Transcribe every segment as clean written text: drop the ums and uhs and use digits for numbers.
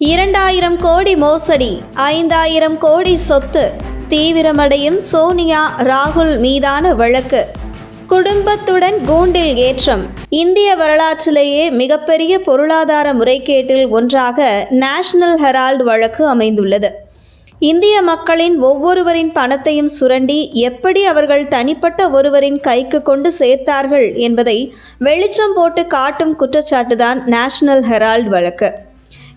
2000 கோடி மோசடி, 5000 கோடி சொத்து, தீவிரமடையும் சோனியா ராகுல் மீதான வழக்கு, குடும்பத்துடன் கூண்டில் ஏற்றம். இந்திய வரலாற்றிலேயே மிகப்பெரிய பொருளாதார முறைகேட்டில் ஒன்றாக நேஷனல் ஹெரால்டு வழக்கு அமைந்துள்ளது. இந்திய மக்களின் ஒவ்வொருவரின் பணத்தையும் சுரண்டி எப்படி அவர்கள் தனிப்பட்ட ஒருவரின் கைக்கு கொண்டு சேர்த்தார்கள் என்பதை வெளிச்சம் போட்டு காட்டும் குற்றச்சாட்டுதான் நேஷனல் ஹெரால்டு வழக்கு.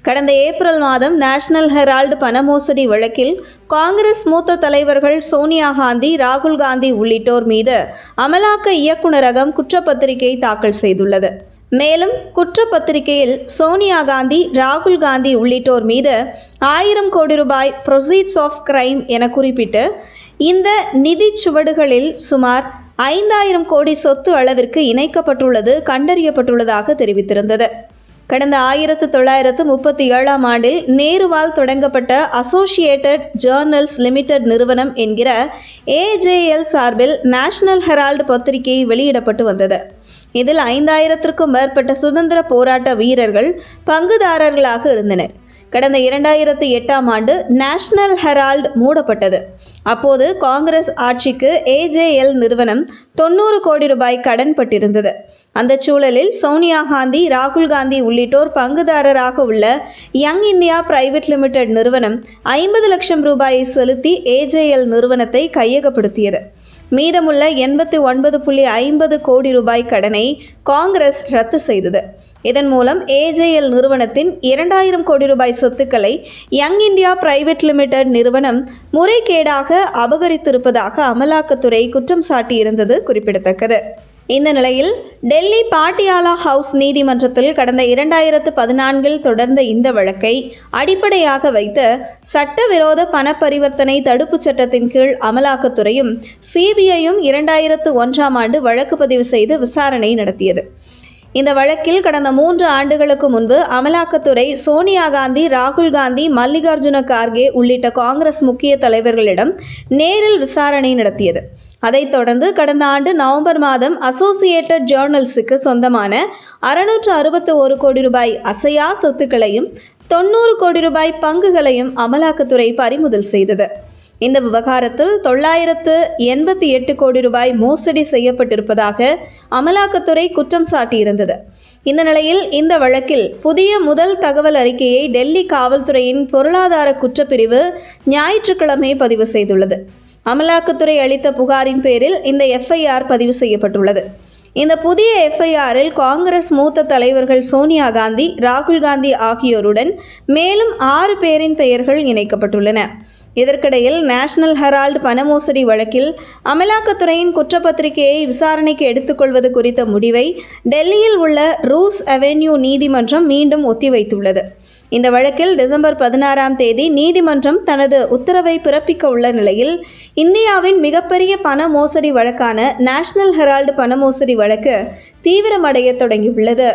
கடந்த ஏப்ரல் மாதம் நேஷனல் ஹெரால்டு பண மோசடி வழக்கில் காங்கிரஸ் மூத்த தலைவர்கள் சோனியா காந்தி, ராகுல் காந்தி உள்ளிட்டோர் மீது அமலாக்க இயக்குநரகம் குற்றப்பத்திரிகை தாக்கல் செய்துள்ளது. மேலும் குற்றப்பத்திரிகையில் சோனியா காந்தி, ராகுல் காந்தி உள்ளிட்டோர் மீது 1000 கோடி ரூபாய் ப்ரொசீட்ஸ் ஆஃப் கிரைம் என குறிப்பிட்டு இந்த நிதி சுவடுகளில் சுமார் 5000 கோடி சொத்து அளவிற்கு இணைக்கப்பட்டுள்ளது கண்டறியப்பட்டுள்ளதாக தெரிவித்திருந்தது. கடந்த 1937ஆம் ஆண்டில் நேருவால் தொடங்கப்பட்ட அசோசியேட்டட் ஜேர்னல்ஸ் லிமிடெட் நிறுவனம் என்கிற AJL சார்பில் நேஷனல் ஹெரால்டு பத்திரிகை வெளியிடப்பட்டு வந்தது. இதில் 5000க்கும் மேற்பட்ட சுதந்திர போராட்ட வீரர்கள் பங்குதாரர்களாக இருந்தனர். கடந்த 2008ஆம் ஆண்டு நேஷனல் ஹெரால்டு மூடப்பட்டது. அப்போது காங்கிரஸ் ஆட்சிக்கு AJL நிறுவனம் 90 கோடி ரூபாய் கடன் பட்டிருந்தது. அந்த சூழலில் சோனியா காந்தி, ராகுல் காந்தி உள்ளிட்டோர் பங்குதாரராக உள்ள யங் இந்தியா பிரைவேட் லிமிடெட் நிறுவனம் 50 லட்சம் ரூபாயை செலுத்தி AJL நிறுவனத்தை கையகப்படுத்தியது. மீதமுள்ள 89.50 கோடி ரூபாய் கடனை காங்கிரஸ் ரத்து செய்தது. இதன் மூலம் AJL நிறுவனத்தின் 2000 கோடி ரூபாய் சொத்துக்களை யங் இந்தியா பிரைவேட் லிமிடெட் நிறுவனம் முறைகேடாக அபகரித்திருப்பதாக அமலாக்கத்துறை குற்றம் சாட்டியிருந்தது குறிப்பிடத்தக்கது. இந்த நிலையில் டெல்லி பாட்டியாலா ஹவுஸ் நீதிமன்றத்தில் கடந்த 2014இல் தொடர்ந்த இந்த வழக்கை அடிப்படையாக வைத்து சட்டவிரோத பண பரிவர்த்தனை தடுப்புச் சட்டத்தின் கீழ் அமலாக்கத்துறையும் CBIயும் 2001ஆம் ஆண்டு வழக்கு பதிவு செய்து விசாரணை நடத்தியது. இந்த வழக்கில் கடந்த 3 ஆண்டுகளுக்கு முன்பு அமலாக்கத்துறை சோனியா காந்தி, ராகுல் காந்தி, மல்லிகார்ஜுன கார்கே உள்ளிட்ட காங்கிரஸ் முக்கிய தலைவர்களிடம் நேரில் விசாரணை நடத்தியது. அதைத் தொடர்ந்து கடந்த ஆண்டு நவம்பர் மாதம் அசோசியேட்டட் ஜேர்னல்ஸுக்கு சொந்தமான 661 கோடி ரூபாய் அசையா சொத்துக்களையும் 90 கோடி ரூபாய் பங்குகளையும் அமலாக்கத்துறை பறிமுதல் செய்தது. இந்த விவகாரத்தில் 988 கோடி ரூபாய் மோசடி செய்யப்பட்டிருப்பதாக அமலாக்கத்துறை குற்றம் சாட்டியிருந்தது. இந்த நிலையில் இந்த வழக்கில் புதிய முதல் தகவல் அறிக்கையை டெல்லி காவல்துறையின் பொருளாதார குற்றப்பிரிவு ஞாயிற்றுக்கிழமை பதிவு செய்துள்ளது. அமலாக்கத்துறை அளித்த புகாரின் பேரில் இந்த FIR பதிவு செய்யப்பட்டுள்ளது. இந்த புதிய FIRல் காங்கிரஸ் மூத்த தலைவர்கள் சோனியா காந்தி, ராகுல் காந்தி ஆகியோருடன் மேலும் 6 பேரின் பெயர்கள் இணைக்கப்பட்டுள்ளன. இதற்கிடையில் நேஷனல் ஹெரால்டு பண மோசடி வழக்கில் அமலாக்கத்துறையின் குற்றப்பத்திரிகையை விசாரணைக்கு எடுத்துக்கொள்வது குறித்த முடிவை டெல்லியில் உள்ள ரூஸ் அவென்யூ நீதிமன்றம் மீண்டும் ஒத்திவைத்துள்ளது. இந்த வழக்கில் டிசம்பர் 16ஆம் தேதி நீதிமன்றம் தனது உத்தரவை பிறப்பிக்க உள்ள நிலையில் இந்தியாவின் மிகப்பெரிய பண மோசடி வழக்கான நேஷனல் ஹெரால்டு பண மோசடி வழக்கு தீவிரமடைய தொடங்கியுள்ளது.